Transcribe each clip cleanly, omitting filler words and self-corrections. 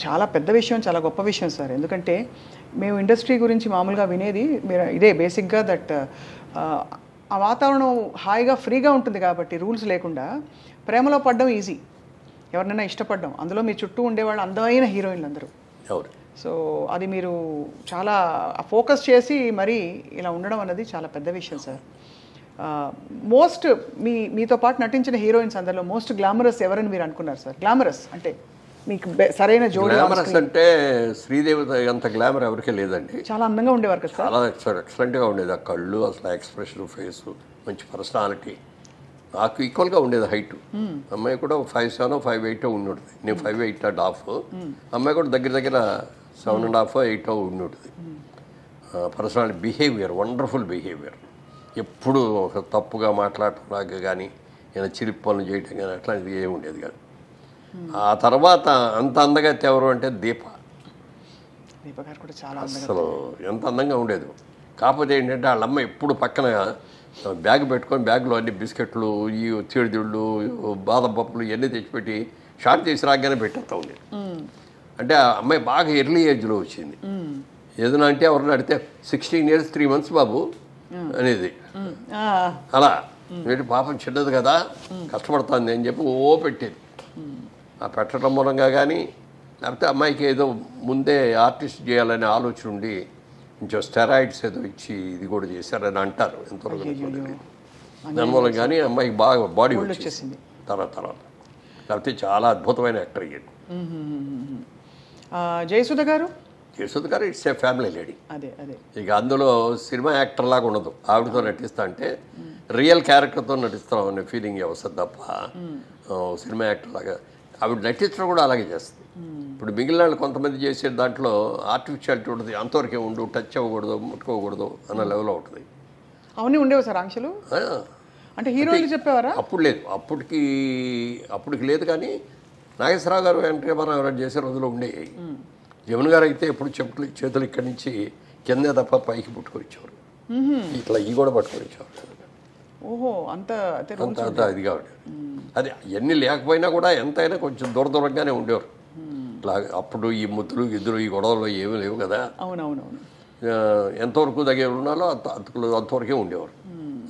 చాలా పెద్ద విషయం, చాలా గొప్ప విషయం సార్. ఎందుకంటే మేము ఇండస్ట్రీ గురించి మామూలుగా వినేది మీరు ఇదే బేసిక్గా దట్ ఆ వాతావరణం హాయిగా ఫ్రీగా ఉంటుంది కాబట్టి రూల్స్ లేకుండా ప్రేమలో పడడం ఈజీ, ఎవరినైనా ఇష్టపడడం. అందులో మీ చుట్టూ ఉండేవాళ్ళు అందమైన హీరోయిన్లు అందరూ. సో అది మీరు చాలా ఫోకస్ చేసి మరీ ఇలా ఉండడం అన్నది చాలా పెద్ద విషయం సార్. మీతో పాటు నటించిన హీరోయిన్స్ అందరిలో మోస్ట్ గ్లామరస్ ఎవరని మీరు అనుకున్నారు సార్? గ్లామరస్ అంటే మీకు సరైన జోడి. గ్లామరస్ అంటే శ్రీదేవి అంత గ్లామర్ ఎవరికీ లేదండి. చాలా అందంగా ఉండేవారు కదా సార్. చాలా ఎక్సలెంట్గా ఉండేది. ఆ కళ్ళు, అసలు ఎక్స్ప్రెషన్, ఫేసు, మంచి పర్సనాలిటీ. నాకు ఈక్వల్గా ఉండేది హైట్. అమ్మాయి కూడా 5'7", 5'8" ఉండుంటుంది. నేను 5'8.5". అమ్మాయి కూడా దగ్గర దగ్గర 7.5, 8 ఉండుంటుంది. Personality, behaviour, wonderful behaviour. ఎప్పుడు తప్పుగా మాట్లాడటం నాకు కానీ ఏదైనా చిరిపి పనులు చేయటం కానీ అట్లాంటిది ఏమి ఉండేది కాదు. ఆ తర్వాత అంత అందగత్తె ఎవరు అంటే దీప గారు కూడా చాలా అసలు ఎంత అందంగా ఉండేది. కాకపోతే ఏంటంటే వాళ్ళ అమ్మ ఎప్పుడు పక్కన బ్యాగ్ పెట్టుకొని బ్యాగ్లో అన్ని బిస్కెట్లు, ఈ చీడిదిళ్ళు, బాదం పప్పులు ఇవన్నీ తెచ్చిపెట్టి షార్ట్ చేసి రాగానే పెట్టేస్తూ ఉండేది. అంటే ఆ అమ్మాయి బాగా ఎర్లీ ఏజ్లో వచ్చింది. ఏదైనా అంటే ఎవరిని అడిగితే 16 years 3 months బాబు అనేది. అలా ఏంటి పాపం చిన్నది కదా కష్టపడుతుంది అని చెప్పి ఓ పెట్టేది. ఆ పెట్టడం మూలంగా కానీ లేకపోతే అమ్మాయికి ఏదో ముందే ఆర్టిస్ట్ చేయాలనే ఆలోచన ఉండి కొంచెం స్టెరాయిడ్స్ ఏదో ఇచ్చి ఇది కూడా చేశారని అంటారు. ఎంతవరకు దాని మూలంగా కానీ అమ్మాయికి బాగా బాడీ వచ్చేసింది తర్వాత. లేకపోతే చాలా అద్భుతమైన యాక్టర్ అయ్యాడు. జయసుధ గారు ఇట్స్ ఏ ఫ్యామిలీ లేడీ. అదే అదే ఇక అందులో సినిమా యాక్టర్ లాగా ఉండదు. ఆవిడతో నటిస్తా అంటే రియల్ క్యారెక్టర్తో నటిస్తాం అనే ఫీలింగ్ వస్తుంది తప్ప సినిమా యాక్టర్ లాగా ఆవిడ నటించడం కూడా అలాగే చేస్తుంది. ఇప్పుడు మిగిలిన వాళ్ళు కొంతమంది చేసే దాంట్లో ఆర్టిఫిషియాలిటీ ఉంటుంది. అంతవరకే ఉండు, టచ్ అవ్వకూడదు, ముట్టుకోకూడదు అన్న లెవెల్లో ఉంటుంది. అవన్నీ ఉండేవి సార్ ఆంక్షలు. అంటే హీరోయిన్లు చెప్పేవారా? అప్పుడు లేదు, అప్పటికి లేదు. కానీ నాగేశ్వరరావు గారు, ఎన్టీ రామారావు గారు చేసే రోజులు ఉండేవి. జమున గారు అయితే ఎప్పుడు చేతులు ఇక్కడి నుంచి కిందే తప్ప పైకి పుట్టుకొచ్చేవారు. ఇట్లా ఈ కూడా పట్టుకొచ్చేవారు. ఓహో, అంత ఇదిగా ఉండేది. అది అవన్నీ లేకపోయినా కూడా ఎంతైనా కొంచెం దూరంగానే ఉండేవారు. ఇట్లా అప్పుడు ఈ ముద్దులు గిద్దులు ఈ గొడవలు ఏమీ లేవు కదా. అవునవునవును. ఎంతవరకు దగ్గర ఉన్నాలో అంతవరకే ఉండేవారు.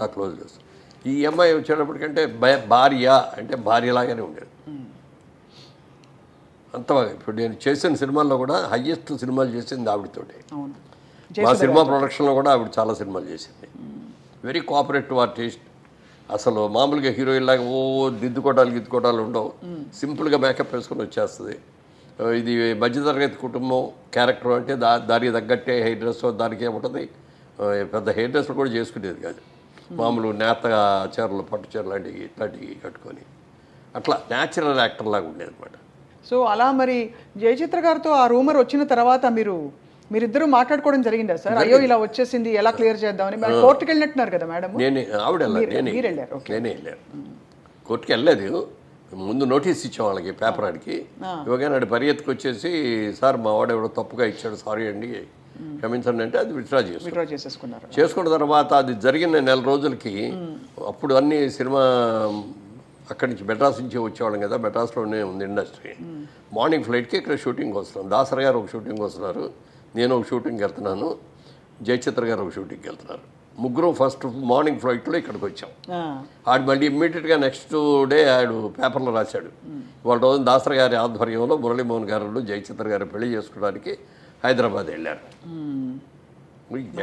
ఆ క్లోజ్ చేస్తారు. ఈ అమ్మాయి వచ్చేటప్పటికంటే భార్య అంటే భార్యలాగానే ఉండేది. అంత ఇప్పుడు నేను చేసిన సినిమాల్లో కూడా హయ్యెస్ట్ సినిమాలు చేసింది ఆవిడతోటి. మా సినిమా ప్రొడక్షన్లో కూడా ఆవిడ చాలా సినిమాలు చేసింది. Very cooperative artist. అసలు మామూలుగా హీరోయిన్ లాగా గిద్దుకోటాలు ఉండవు. సింపుల్గా మేకప్ వేసుకొని వచ్చేస్తుంది. ఇది మధ్యతరగతి కుటుంబం క్యారెక్టర్ అంటే దానికి తగ్గట్టే హెయిర్ డ్రెస్ దానికే ఉంటుంది. పెద్ద హెయిర్ డ్రెస్ కూడా చేసుకునేది కాదు. మామూలు నేత చీరలు, పట్టు చీరలు లాంటివి ఇట్లాంటివి కట్టుకొని అట్లా న్యాచురల్ యాక్టర్ లాగా ఉండేది అనమాట. సో అలా మరి జయచిత్ర గారితో ఆ రూమర్ వచ్చిన తర్వాత మీరిద్దరూ మాట్లాడుకోవడం జరిగిందా సార్? అయ్యో ఇలా వచ్చేసింది, ఎలా క్లియర్ చేద్దామని. కోర్టుకి వెళ్ళినట్టున్నారు కదా మేడం? నేనే వెళ్ళాను. కోర్టుకి వెళ్ళలేదు. ముందు నోటీస్ ఇచ్చాం వాళ్ళకి, పేపర్ ఆడికి. ఇవ్వగానే పరిగెత్తుకు వచ్చేసి సార్ మా వాడు ఎవడో తప్పుగా ఇచ్చాడు, సారీ అండి క్షమించండి అంటే అది విత్డ్రా చేసుకున్నారు. చేసుకున్న తర్వాత అది జరిగిన 1 నెల రోజులకి అప్పుడు అన్ని సినిమా అక్కడి నుంచి మెడ్రాస్ నుంచి వచ్చేవాళ్ళం కదా. మెడ్రాస్లోనే ఉంది ఇండస్ట్రీ. మార్నింగ్ ఫ్లైట్కి ఇక్కడ షూటింగ్ వస్తున్నాం. దాసరి గారు ఒక షూటింగ్ వస్తున్నారు, నేను ఒక షూటింగ్కి వెళ్తున్నాను, జయచిత్ర గారు ఒక షూటింగ్కి వెళ్తున్నారు. ముగ్గురు ఫస్ట్ మార్నింగ్ ఫ్లైట్లో ఇక్కడికి వచ్చాం. ఆడు మళ్ళీ ఇమ్మీడియట్గా నెక్స్ట్ డే ఆడు పేపర్లో రాశాడు, వాళ్ళ రోజు దాసరి గారి ఆధ్వర్యంలో మురళీమోహన్ గారు జయచిత్ర గారు పెళ్లి చేసుకోవడానికి హైదరాబాద్ వెళ్ళారు.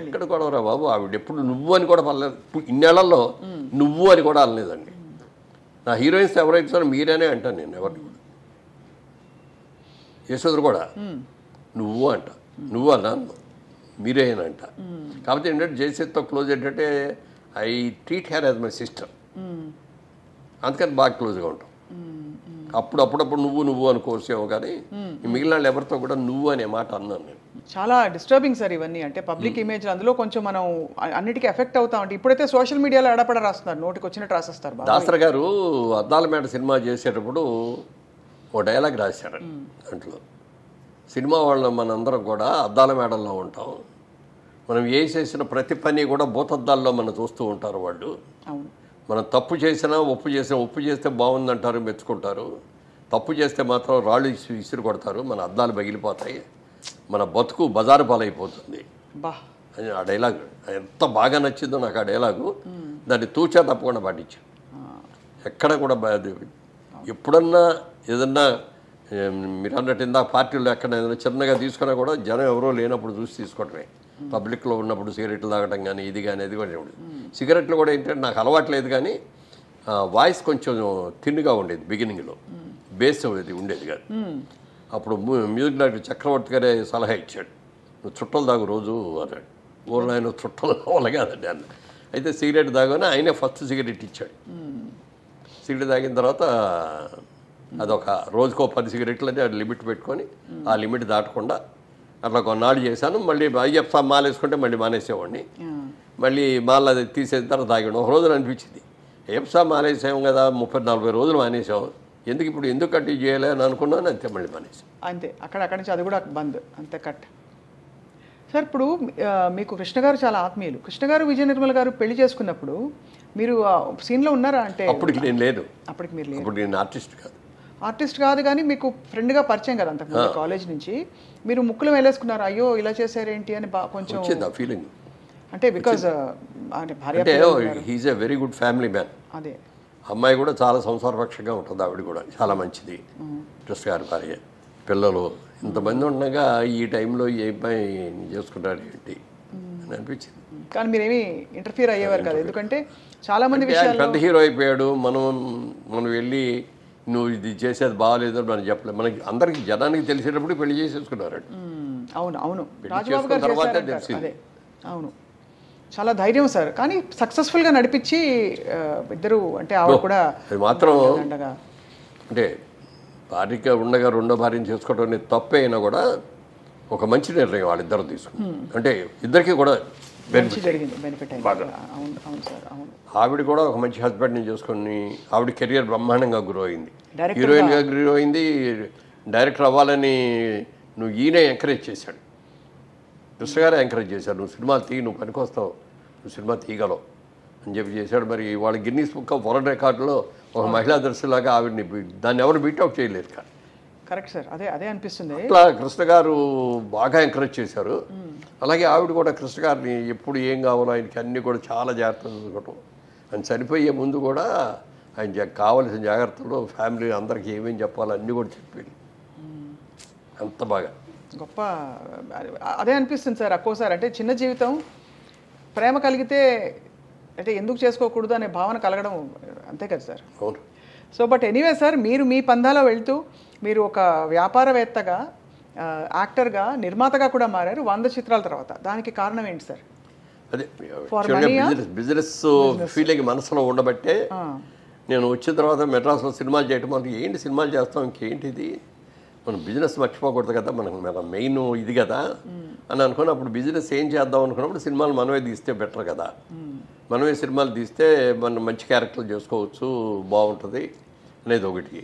ఎక్కడ కూడా రా బాబు, ఆవిడ ఎప్పుడు నువ్వు అని కూడా పర్లేదు. ఇన్నేళ్లలో నువ్వు అని కూడా అనలేదండి. నా హీరోయిన్స్ ఎవరైతే మీరేనే అంటాను నేను, ఎవరిని కూడా. యశోదరు కూడా నువ్వు అంట, నువ్వు అన్నాను, మీరేనంట. కాకపోతే ఏంటంటే జయసేత్తో క్లోజ్ ఏంటంటే I treat her as my sister. అందుకని బాగా క్లోజ్గా ఉంటాం. అప్పుడప్పుడు నువ్వు అనుకోవచ్చేమో, కానీ మిగిలిన వాళ్ళు ఎవరితో కూడా నువ్వు అనే మాట అన్నాను నేను. చాలా డిస్టర్బింగ్ సార్ ఇవన్నీ. అంటే పబ్లిక్ ఇమేజ్ అందులో కొంచెం మనం అన్నిటికీ ఎఫెక్ట్ అవుతామంటే ఇప్పుడైతే సోషల్ మీడియాలో ఎడపడ రాస్తున్నారు, నోటికి వచ్చినట్టు రాసేస్తారు. దాసరి గారు అద్దాల మేడ సినిమా చేసేటప్పుడు ఓ డైలాగ్ రాశారు. దాంట్లో సినిమా వాళ్ళ మనందరం కూడా అద్దాల మేడల్లో ఉంటాం, మనం చేసిన ప్రతి పని కూడా భూతద్దాల్లో మనం చూస్తూ ఉంటారు వాళ్ళు. మనం తప్పు చేసినా ఒప్పు చేస్తే బాగుందంటారు, మెచ్చుకుంటారు. తప్పు చేస్తే మాత్రం రాళ్ళు విసిరి కొడతారు, మన అద్దాలు పగిలిపోతాయి, మన బతుకు బజారు పాలైపోతుంది బా అని ఆ డైలాగ్ ఎంత బాగా నచ్చిందో నాకు ఆ డైలాగు. దాన్ని తూచా తప్పకుండా పాటించాను. ఎక్కడ కూడా ఎప్పుడన్నా ఏదన్నా మీరు అన్నట్టు ఇందా పార్టీలో ఎక్కడ ఏదైనా చిన్నగా తీసుకున్నా కూడా జనం ఎవరో లేనప్పుడు చూసి తీసుకోవటమే. పబ్లిక్లో ఉన్నప్పుడు సిగరెట్లు తాగటం కానీ ఇది కానీ అది కానీ ఉండేది. సిగరెట్లు కూడా ఏంటంటే నాకు అలవాట్లేదు, కానీ వాయిస్ కొంచెం థిన్గా ఉండేది బిగినింగ్లో, బేస్ అది ఉండేది కాదు. అప్పుడు మ్యూజిక్ డైరెక్టర్ చక్రవర్తి గారే సలహా ఇచ్చాడు, నువ్వు చుట్టలు తాగు రోజు అన్నాడు. ఊళ్ళో ఆయన చుట్టలు కావాలి కాదండి అన్న. అయితే సిగరెట్ తాగానే ఆయనే ఫస్ట్ సిగరెట్ ఇచ్చాడు. సిగరెట్ తాగిన తర్వాత అదొక రోజుకో 10 సిగరెట్లు అని అది లిమిట్ పెట్టుకొని ఆ లిమిట్ దాటకుండా అట్లా కొన్నాళ్ళు చేశాను. మళ్ళీ అయ్యప్ప మాల వేసుకుంటే మళ్ళీ మానేసేవాడిని. మళ్ళీ మాల అది తీసేసిన తర్వాత తాగాడు. ఒక రోజున అనిపించింది, అయ్యప్ప మానేసాం కదా, 30-40 రోజులు మానేసాం, ఎందుకు ఇప్పుడు ఎందుకు కట్టి చేయాలి అని అనుకున్నాను. అంతే మళ్ళీ మానేసాం. అంతే అక్కడి నుంచి అది కూడా బంద్, అంతే కట్. సార్ ఇప్పుడు మీకు కృష్ణ గారు చాలా ఆత్మీయులు. కృష్ణ గారు విజయ నిర్మల్ గారు పెళ్లి చేసుకున్నప్పుడు మీరు సీన్లో ఉన్నారా? అంటే అప్పటికి నేను లేదు. అప్పటికి మీరు లేదు. అప్పుడు నేను ఆర్టిస్ట్ కాదు. ఆర్టిస్ట్ కాదు, కానీ మీకు ఫ్రెండ్గా పరిచయం కదా అంతకుముందు కాలేజ్ నుంచి. మీరు ముక్కులు వేలేసుకున్నారు, అయ్యో ఇలా చేశారేంటి అని కొంచెం వచ్చింది ఆ ఫీలింగ్. అంటే బికాజ్ భార్య అంటే he is a very good family man. అదే అమ్మాయి కూడా చాలా సంసారపక్షంగా ఉంటుంది, ఆవిడ కూడా చాలా మంచిది. కృష్ణ గారి భార్య, పిల్లలు ఇంతమంది ఉండగా ఈ టైంలో ఏ అబ్బాయి చేసుకుంటారు ఏంటి అని అనిపించింది. కానీ మీరేమి ఇంటర్ఫియర్ అయ్యేవారు కదా, ఎందుకంటే చాలా మంది విషయాలు. పెద్ద హీరో అయిపోయాడు, మనం వెళ్ళి నువ్వు ఇది చేసేది బాగాలేదని మనం చెప్పలేదు. మనకి అందరికి జనానికి తెలిసేటప్పుడు పెళ్లి చేసేసుకున్నారు. అవును అవును, పెళ్లి రాజబాబు చేసుకున్న గారు తర్వాతే చేశారంటారు. తెలిసింది. అదే అవును, చాలా ధైర్యం సార్. కానీ సక్సెస్ఫుల్గా నడిపించి ఇద్దరు, అంటే ఆవిడ కూడా అది మాత్రం దండగా. అంటే భార్యగా ఉండగా రెండో భార్యను చేసుకోవడం అనేది తప్పే అయినా కూడా ఒక మంచి నిర్ణయం వాళ్ళిద్దరు తీసుకున్నారు. అంటే ఇద్దరికి కూడా మంచి జరిగింది, బెనిఫిట్ అయింది. అవును అవును సార్, అవును. ఆవిడ కూడా ఒక మంచి హస్బెండ్ని చేసుకొని ఆవిడ కెరియర్ బ్రహ్మాండంగా గ్రో అయింది, డైరెక్టర్గా హీరోయిన్గా గ్రో అయింది. డైరెక్టర్ అవ్వాలని నువ్వు ఈయనే ఎంకరేజ్ చేశాడు, కృష్ణ గారే ఎంకరేజ్ చేశాడు, నువ్వు సినిమాలు తీయి, నువ్వు పనికొస్తావు, నువ్వు సినిమా తీయగలవు అని చెప్పి చేశాడు. మరి వాళ్ళ గిన్నీస్ బుక్ ఆఫ్ వరల్డ్ రికార్డులో ఒక మహిళా దర్శిలాగా ఆవిడని దాన్ని ఎవరు బీట్అవుట్ చేయలేరు కానీ. కరెక్ట్ సార్, అదే అదే అనిపిస్తుంది. అట్లా కృష్ణ గారు బాగా ఎంకరేజ్ చేశారు. అలాగే ఆవిడ కూడా కృష్ణ గారిని ఎప్పుడు ఏం కావాలో ఆయనకి అన్నీ కూడా చాలా జాగ్రత్తలు చూసుకోవటం. ఆయన చనిపోయే ముందు కూడా ఆయన కావలసిన జాగ్రత్తలు ఫ్యామిలీ అందరికీ ఏమేమి చెప్పాలో అన్నీ కూడా చెప్పాడు. అంత బాగా గొప్ప అదే అనిపిస్తుంది సార్. ఒక్కోసారి అంటే చిన్న జీవితం, ప్రేమ కలిగితే అంటే ఎందుకు చేసుకోకూడదు అనే భావన కలగడం, అంతే కదా సార్. అవును. సో బట్ ఎనీవే సార్, మీరు మీ పందాలో వెళ్తూ మీరు ఒక వ్యాపారవేత్తగా, యాక్టర్గా, నిర్మాతగా కూడా మారారు 100 చిత్రాల తర్వాత. దానికి కారణం ఏంటి సార్? అదే బిజినెస్ ఫీలింగ్ మనసులో ఉండబట్టే నేను వచ్చిన తర్వాత మెడ్రాస్లో సినిమాలు చేయటం, మనకి ఏంటి సినిమాలు చేస్తాం, ఇంకేంటిది, మనం బిజినెస్ మర్చిపోకూడదు కదా, మన మెయిన్ ఇది కదా అని అనుకుని అప్పుడు బిజినెస్ ఏం చేద్దాం అనుకున్నప్పుడు సినిమాలు మనమే తీస్తే బెటర్ కదా, మనమే సినిమాలు తీస్తే మనం మంచి క్యారెక్టర్లు చేసుకోవచ్చు, బాగుంటుంది అనేది ఒకటి.